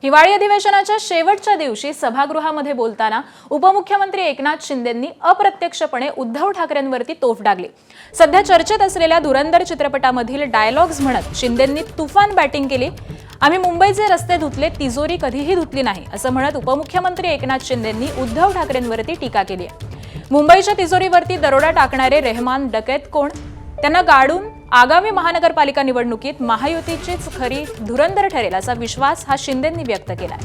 हिवाळी अधिवेशनाच्या शेवटच्या दिवशी सभागृहामध्ये बोलताना उपमुख्यमंत्री एकनाथ शिंदेंनी अप्रत्यक्षपणे उद्धव ठाकरेंवरती तोफ डागली। सध्या चर्चेत असलेल्या धुरंधर चित्रपटामधील डायलॉग्स म्हणत शिंदेंनी तुफान बॅटिंग केली। आम्ही मुंबईचे रस्ते धुतले, तिजोरी कधीही धुतली नाही असं म्हणत उपमुख्यमंत्री एकनाथ शिंदेंनी उद्धव ठाकरेंवरती टीका केली आहे। मुंबईच्या तिजोरीवरती दरोडा टाकणारे रेहमान डकैत कोण? त्यांना गाडून आगामी महानगरपालिका निवडणुकीत महायुतीचीच खरी धुरंधर ठरेल असा विश्वास हा शिंदेंनी व्यक्त केलाय।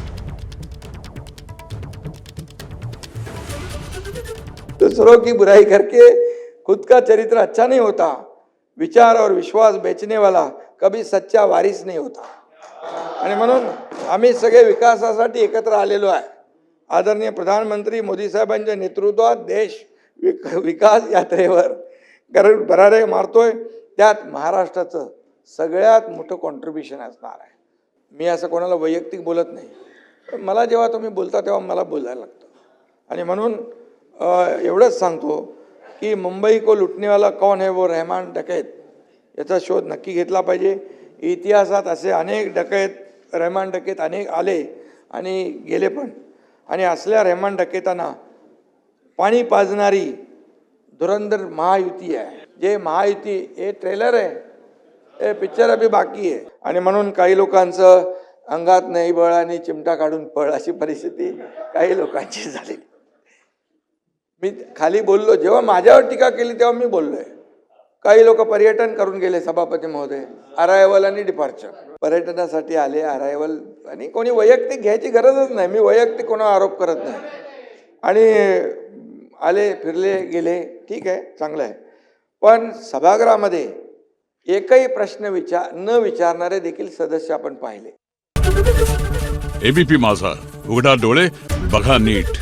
दूसरों की बुराई करके खुद का चरित्र अच्छा नहीं होता। विचार और विश्वास बेचने वाला कभी सच्चा वारिस नहीं होता। आणि म्हणून आम्ही सगळे विकासासाठी एकत्र आलेलो आहे। आदरणीय प्रधानमंत्री मोदी साहेबांच्या नेतृत्वात देश विकास यात्रेवर भरारे मारतोय। त्यात महाराष्ट्राचं सगळ्यात मोठं कॉन्ट्रीब्युशन असणार आहे। मी असं कोणाला वैयक्तिक बोलत नाही, पण मला जेव्हा तुम्ही बोलता तेव्हा मला बोलायला लागतं। आणि म्हणून एवढंच सांगतो की मुंबई को लुटने वाला कौन है वो रेहमान डकैत याचा शोध नक्की घेतला पाहिजे। इतिहासात असे अनेक डकैत रेहमान डकैत अनेक आले आणि गेले पण, आणि असल्या रेहमान डकैतांना पाणी पाजणारी धुरंधर महायुती आहे। जे महायुती हे ट्रेलर आहे, हे पिक्चर अभी बाकी आहे। आणि म्हणून काही लोकांचं अंगात नाही बळ आणि चिमटा काढून पळ अशी परिस्थिती काही लोकांची झाली। मी खाली बोललो, जेव्हा माझ्यावर टीका केली तेव्हा मी बोललोय। काही लोक पर्यटन करून गेले, सभापती महोदय, अरायवल आणि डिपार्चर पर्यटनासाठी आले। अरायवल आणि कोणी वैयक्तिक घ्यायची गरजच नाही, मी वैयक्तिक कोणावर आरोप करत नाही। आणि आले फिरले गेले, ठीक आहे, चांगलं आहे। पण सभागृहामध्ये एकही प्रश्न न विचारणारे देखील सदस्य आपण पाहिले। एबीपी माझा, उघडा डोळे बघा नीट।